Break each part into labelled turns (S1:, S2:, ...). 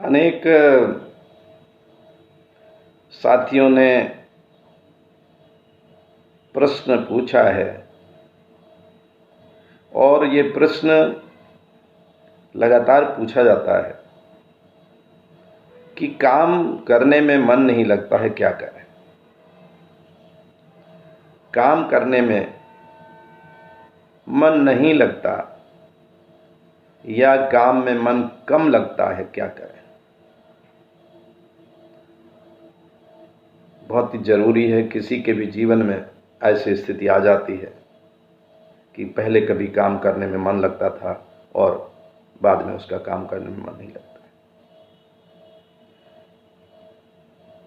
S1: अनेक साथियों ने प्रश्न पूछा है और ये प्रश्न लगातार पूछा जाता है कि काम करने में मन नहीं लगता है, क्या करें। काम करने में मन नहीं लगता या काम में मन कम लगता है, क्या करें। बहुत ही ज़रूरी है, किसी के भी जीवन में ऐसी स्थिति आ जाती है कि पहले कभी काम करने में मन लगता था और बाद में उसका काम करने में मन नहीं लगता,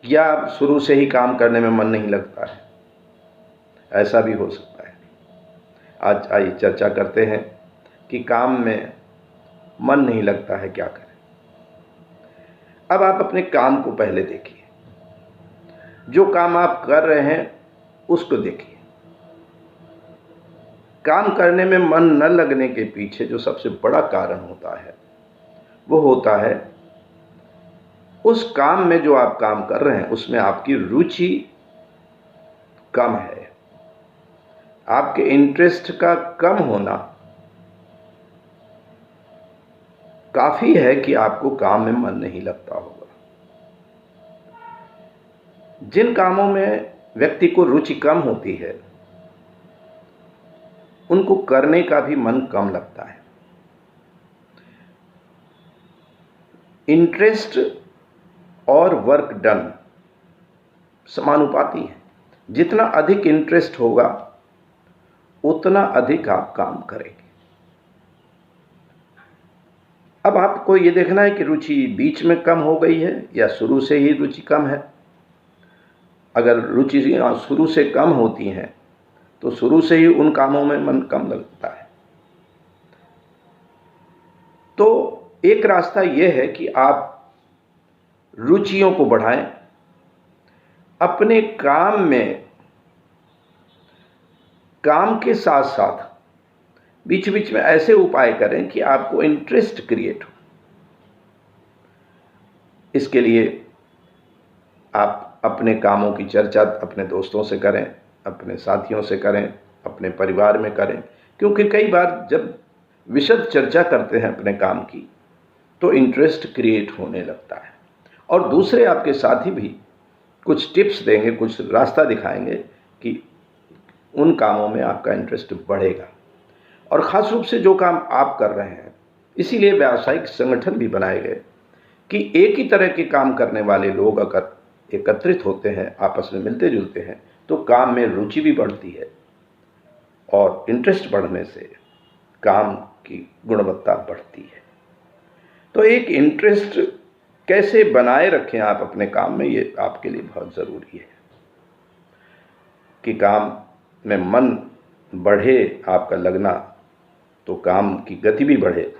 S1: या शुरू से ही काम करने में मन नहीं लगता है, ऐसा भी हो सकता है। आज आइए चर्चा करते हैं कि काम में मन नहीं लगता है, क्या करें। अब आप अपने काम को पहले देखिए, जो काम आप कर रहे हैं उसको देखिए। काम करने में मन न लगने के पीछे जो सबसे बड़ा कारण होता है वो होता है उस काम में जो आप काम कर रहे हैं उसमें आपकी रुचि कम है। आपके इंटरेस्ट का कम होना काफ़ी है कि आपको काम में मन नहीं लगता होगा। जिन कामों में व्यक्ति को रुचि कम होती है उनको करने का भी मन कम लगता है। इंटरेस्ट और वर्क डन समानुपाती है। जितना अधिक इंटरेस्ट होगा उतना अधिक आप काम करेंगे। अब आपको ये देखना है कि रुचि बीच में कम हो गई है या शुरू से ही रुचि कम है। अगर रुचि शुरू से कम होती हैं तो शुरू से ही उन कामों में मन कम लगता है। तो एक रास्ता यह है कि आप रुचियों को बढ़ाएं, अपने काम में काम के साथ साथ बीच बीच में ऐसे उपाय करें कि आपको इंटरेस्ट क्रिएट हो। इसके लिए आप अपने कामों की चर्चा अपने दोस्तों से करें, अपने साथियों से करें, अपने परिवार में करें, क्योंकि कई बार जब विशद चर्चा करते हैं अपने काम की तो इंटरेस्ट क्रिएट होने लगता है और दूसरे आपके साथी भी कुछ टिप्स देंगे, कुछ रास्ता दिखाएंगे कि उन कामों में आपका इंटरेस्ट बढ़ेगा। और ख़ास रूप से जो काम आप कर रहे हैं, इसीलिए व्यावसायिक संगठन भी बनाए गए कि एक ही तरह के काम करने वाले लोग अगर एकत्रित होते हैं, आपस में मिलते जुलते हैं, तो काम में रुचि भी बढ़ती है और इंटरेस्ट बढ़ने से काम की गुणवत्ता बढ़ती है। तो एक इंटरेस्ट कैसे बनाए रखें आप अपने काम में, ये आपके लिए बहुत ज़रूरी है कि काम में मन बढ़े, आपका लगना, तो काम की गति भी बढ़े।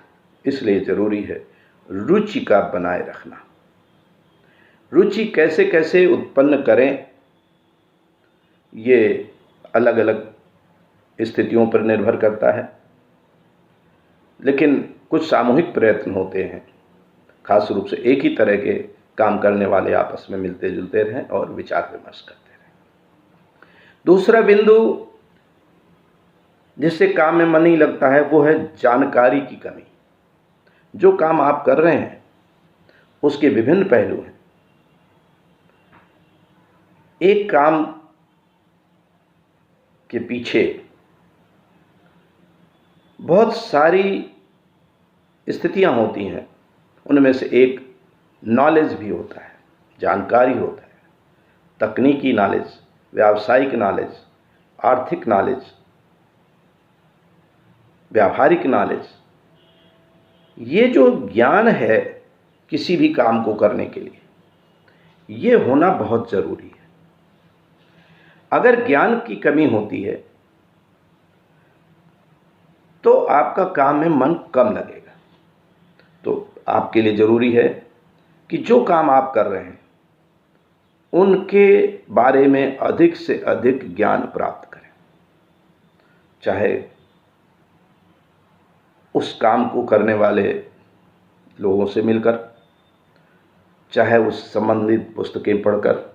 S1: इसलिए ज़रूरी है रुचि का बनाए रखना। रुचि कैसे कैसे उत्पन्न करें ये अलग अलग स्थितियों पर निर्भर करता है, लेकिन कुछ सामूहिक प्रयत्न होते हैं। खास रूप से एक ही तरह के काम करने वाले आपस में मिलते जुलते रहें और विचार विमर्श करते रहें। दूसरा बिंदु जिससे काम में मन नहीं लगता है वो है जानकारी की कमी। जो काम आप कर रहे हैं उसके विभिन्न पहलू हैं। एक काम के पीछे बहुत सारी स्थितियां होती हैं, उनमें से एक नॉलेज भी होता है, जानकारी होता है, तकनीकी नॉलेज, व्यावसायिक नॉलेज, आर्थिक नॉलेज, व्यावहारिक नॉलेज। ये जो ज्ञान है किसी भी काम को करने के लिए, ये होना बहुत ज़रूरी है। अगर ज्ञान की कमी होती है तो आपका काम में मन कम लगेगा। तो आपके लिए ज़रूरी है कि जो काम आप कर रहे हैं उनके बारे में अधिक से अधिक ज्ञान प्राप्त करें, चाहे उस काम को करने वाले लोगों से मिलकर, चाहे उस संबंधित पुस्तकें पढ़कर,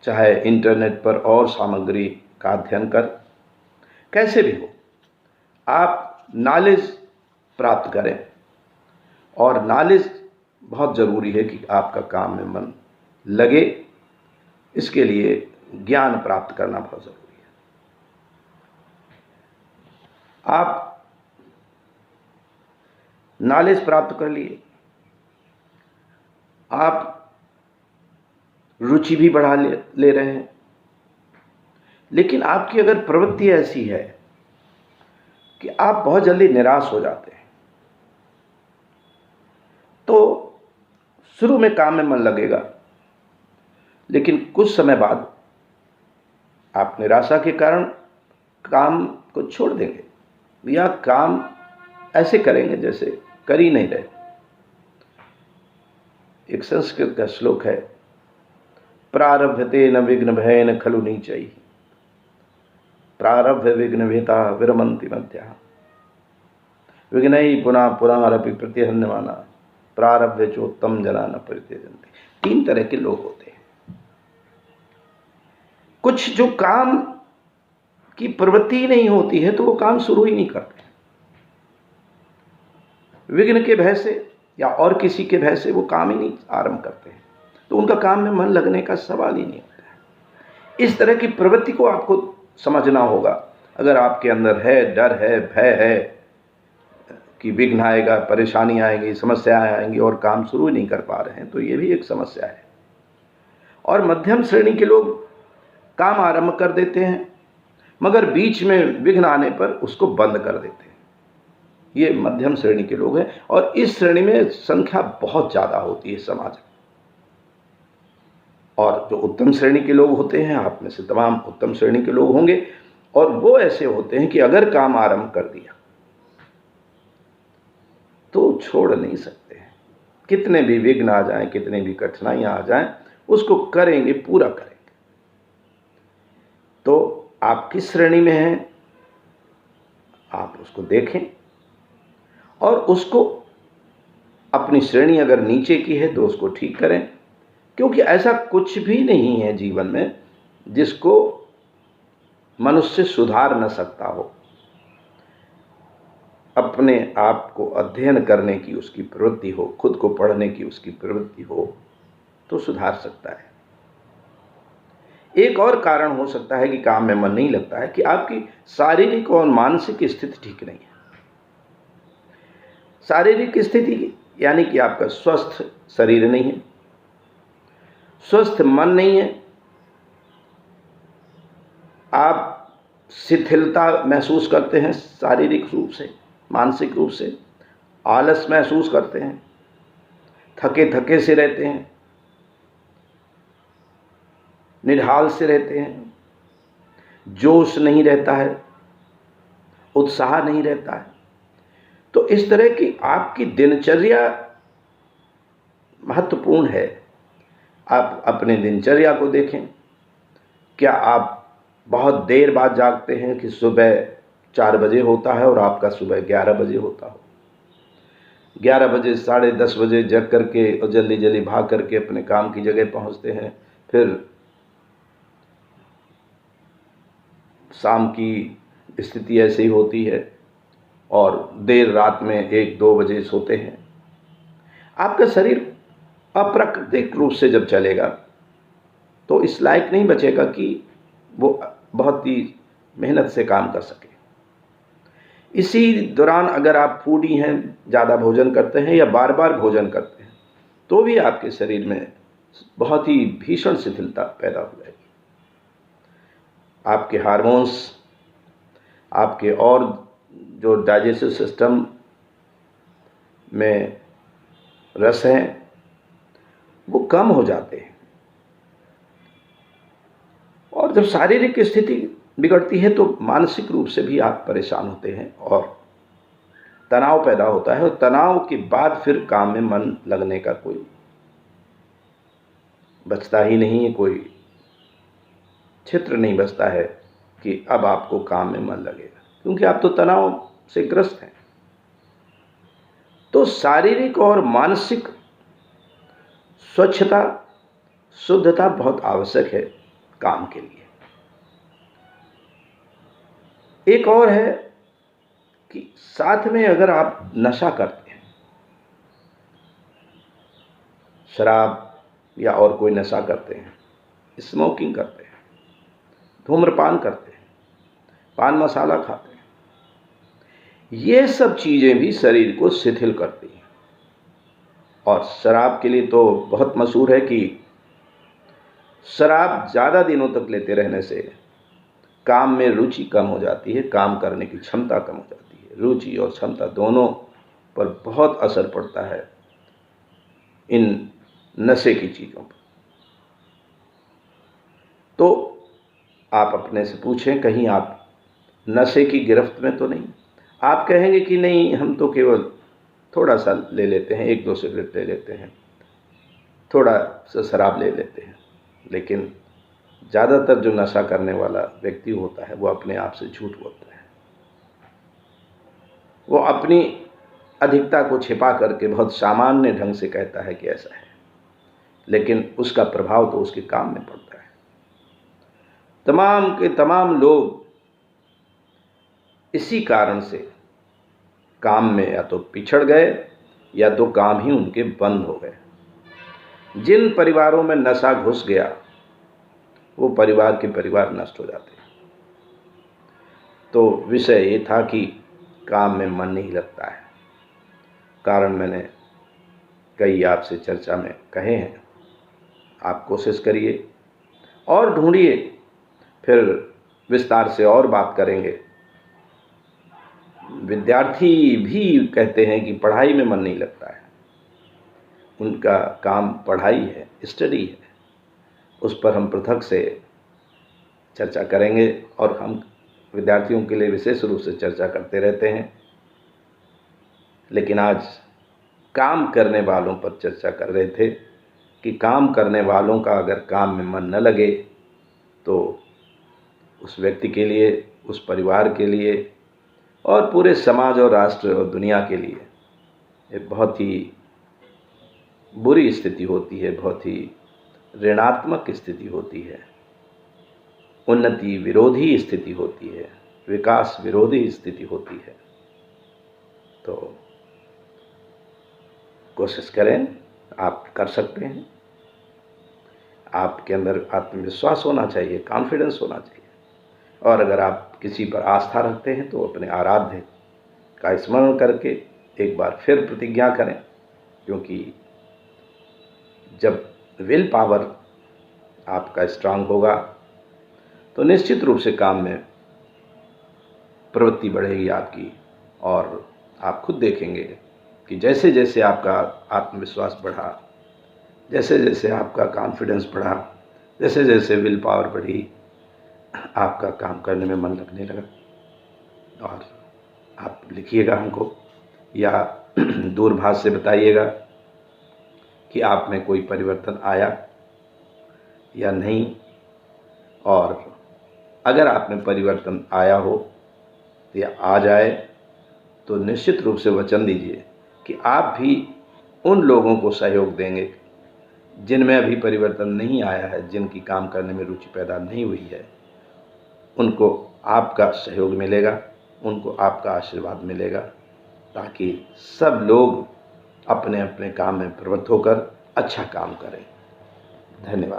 S1: चाहे इंटरनेट पर और सामग्री का अध्ययन कर, कैसे भी हो आप नॉलेज प्राप्त करें। और नॉलेज बहुत ज़रूरी है कि आपका काम में मन लगे, इसके लिए ज्ञान प्राप्त करना बहुत ज़रूरी है। आप नॉलेज प्राप्त कर लिए, आप रुचि भी बढ़ा ले रहे हैं, लेकिन आपकी अगर प्रवृत्ति ऐसी है कि आप बहुत जल्दी निराश हो जाते हैं, तो शुरू में काम में मन लगेगा, लेकिन कुछ समय बाद आप निराशा के कारण काम को छोड़ देंगे या काम ऐसे करेंगे जैसे कर ही नहीं रहे। एक संस्कृत का श्लोक है, प्रारभ्यते न विघ्न भयेन खलु नीचैः, प्रारभ्य विघ्न भेता विरमन्ति मध्यः, विघ्नैः पुनः पुनरपि प्रतिहन्यमाना, प्रारभ्य चोत्तम जना न परित्यजन्ति। 3 तरह के लोग होते हैं। कुछ जो काम की प्रवृत्ति ही नहीं होती है तो वो काम शुरू ही नहीं करते, विघ्न के भय से या और किसी के भय से वो काम ही नहीं आरंभ करते हैं, तो उनका काम में मन लगने का सवाल ही नहीं होता है। इस तरह की प्रवृत्ति को आपको समझना होगा। अगर आपके अंदर है, डर है, भय है कि विघ्न आएगा, परेशानी आएगी, समस्याएं आएंगी और काम शुरू ही नहीं कर पा रहे हैं, तो ये भी एक समस्या है। और मध्यम श्रेणी के लोग काम आरंभ कर देते हैं, मगर बीच में विघ्न आने पर उसको बंद कर देते हैं। ये मध्यम श्रेणी के लोग हैं, और इस श्रेणी में संख्या बहुत ज़्यादा होती है समाज में। और जो उत्तम श्रेणी के लोग होते हैं, आप में से तमाम उत्तम श्रेणी के लोग होंगे, और वो ऐसे होते हैं कि अगर काम आरंभ कर दिया तो छोड़ नहीं सकते हैं। कितने भी विघ्न आ जाएं, कितने भी कठिनाइयां आ जाएं, उसको करेंगे, पूरा करेंगे। तो आप किस श्रेणी में हैं, आप उसको देखें, और उसको अपनी श्रेणी अगर नीचे की है तो उसको ठीक करें, क्योंकि ऐसा कुछ भी नहीं है जीवन में जिसको मनुष्य सुधार न सकता हो। अपने आप को अध्ययन करने की उसकी प्रवृत्ति हो, खुद को पढ़ने की उसकी प्रवृत्ति हो, तो सुधार सकता है। एक और कारण हो सकता है कि काम में मन नहीं लगता है कि आपकी शारीरिक और मानसिक स्थिति ठीक नहीं है। शारीरिक स्थिति यानी कि आपका स्वस्थ शरीर नहीं है, स्वस्थ मन नहीं है, आप शिथिलता महसूस करते हैं शारीरिक रूप से, मानसिक रूप से, आलस महसूस करते हैं, थके थके से रहते हैं, निढाल से रहते हैं, जोश नहीं रहता है, उत्साह नहीं रहता है। तो इस तरह की आपकी दिनचर्या महत्वपूर्ण है। आप अपने दिनचर्या को देखें। क्या आप बहुत देर बाद जागते हैं कि सुबह 4 बजे होता है और आपका सुबह 11 बजे होता हो? 11 बजे, 10:30 बजे जग करके और जल्दी जल्दी भाग करके अपने काम की जगह पहुंचते हैं, फिर शाम की स्थिति ऐसी ही होती है और देर रात में 1-2 बजे सोते हैं। आपका शरीर अप्राकृतिक रूप से जब चलेगा तो इस लायक नहीं बचेगा कि वो बहुत ही मेहनत से काम कर सके। इसी दौरान अगर आप फूडी हैं, ज़्यादा भोजन करते हैं या बार बार भोजन करते हैं, तो भी आपके शरीर में बहुत ही भीषण शिथिलता पैदा हो जाएगी। आपके हार्मोन्स, आपके और जो डाइजेस्टिव सिस्टम में रस हैं वो कम हो जाते हैं, और जब शारीरिक स्थिति बिगड़ती है तो मानसिक रूप से भी आप परेशान होते हैं और तनाव पैदा होता है, और तनाव के बाद फिर काम में मन लगने का कोई बचता ही नहीं है, कोई क्षेत्र नहीं बचता है कि अब आपको काम में मन लगेगा, क्योंकि आप तो तनाव से ग्रस्त हैं। तो शारीरिक और मानसिक स्वच्छता, शुद्धता बहुत आवश्यक है काम के लिए। एक और है कि साथ में अगर आप नशा करते हैं, शराब या और कोई नशा करते हैं, स्मोकिंग करते हैं, धूम्रपान करते हैं, पान मसाला खाते हैं, ये सब चीज़ें भी शरीर को शिथिल करती हैं। और शराब के लिए तो बहुत मशहूर है कि शराब ज़्यादा दिनों तक लेते रहने से काम में रुचि कम हो जाती है, काम करने की क्षमता कम हो जाती है। रुचि और क्षमता दोनों पर बहुत असर पड़ता है इन नशे की चीज़ों पर। तो आप अपने से पूछें, कहीं आप नशे की गिरफ्त में तो नहीं। आप कहेंगे कि नहीं, हम तो केवल थोड़ा सा ले लेते हैं, 1-2 सिगरेट ले लेते हैं, थोड़ा सा शराब ले लेते हैं, लेकिन ज़्यादातर जो नशा करने वाला व्यक्ति होता है वो अपने आप से झूठ बोलता है। वो अपनी अधिकता को छिपा करके बहुत सामान्य ढंग से कहता है कि ऐसा है, लेकिन उसका प्रभाव तो उसके काम में पड़ता है। तमाम के तमाम लोग इसी कारण से काम में या तो पिछड़ गए या तो काम ही उनके बंद हो गए। जिन परिवारों में नशा घुस गया वो परिवार के परिवार नष्ट हो जाते हैं। तो विषय ये था कि काम में मन नहीं लगता है। कारण मैंने कई आपसे चर्चा में कहे हैं। आप कोशिश करिए और ढूंढिए, फिर विस्तार से और बात करेंगे। विद्यार्थी भी कहते हैं कि पढ़ाई में मन नहीं लगता है, उनका काम पढ़ाई है, स्टडी है। उस पर हम पृथक से चर्चा करेंगे और हम विद्यार्थियों के लिए विशेष रूप से चर्चा करते रहते हैं। लेकिन आज काम करने वालों पर चर्चा कर रहे थे कि काम करने वालों का अगर काम में मन न लगे तो उस व्यक्ति के लिए, उस परिवार के लिए और पूरे समाज और राष्ट्र और दुनिया के लिए एक बहुत ही बुरी स्थिति होती है, बहुत ही ऋणात्मक स्थिति होती है, उन्नति विरोधी स्थिति होती है, विकास विरोधी स्थिति होती है। तो कोशिश करें, आप कर सकते हैं। आपके अंदर आत्मविश्वास होना चाहिए, कॉन्फिडेंस होना चाहिए। और अगर आप किसी पर आस्था रखते हैं तो अपने आराध्य का स्मरण करके एक बार फिर प्रतिज्ञा करें, क्योंकि जब विल पावर आपका स्ट्रांग होगा तो निश्चित रूप से काम में प्रवृत्ति बढ़ेगी आपकी। और आप खुद देखेंगे कि जैसे जैसे आपका आत्मविश्वास बढ़ा, जैसे जैसे आपका कॉन्फिडेंस बढ़ा, जैसे जैसे विल पावर बढ़ी, आपका काम करने में मन लगने लगा। और आप लिखिएगा हमको या दूरभाष से बताइएगा कि आप में कोई परिवर्तन आया या नहीं। और अगर आप में परिवर्तन आया हो या आ जाए तो निश्चित रूप से वचन दीजिए कि आप भी उन लोगों को सहयोग देंगे जिनमें अभी परिवर्तन नहीं आया है, जिनकी काम करने में रुचि पैदा नहीं हुई है। उनको आपका सहयोग मिलेगा, उनको आपका आशीर्वाद मिलेगा, ताकि सब लोग अपने अपने काम में प्रवृत्त होकर अच्छा काम करें। धन्यवाद।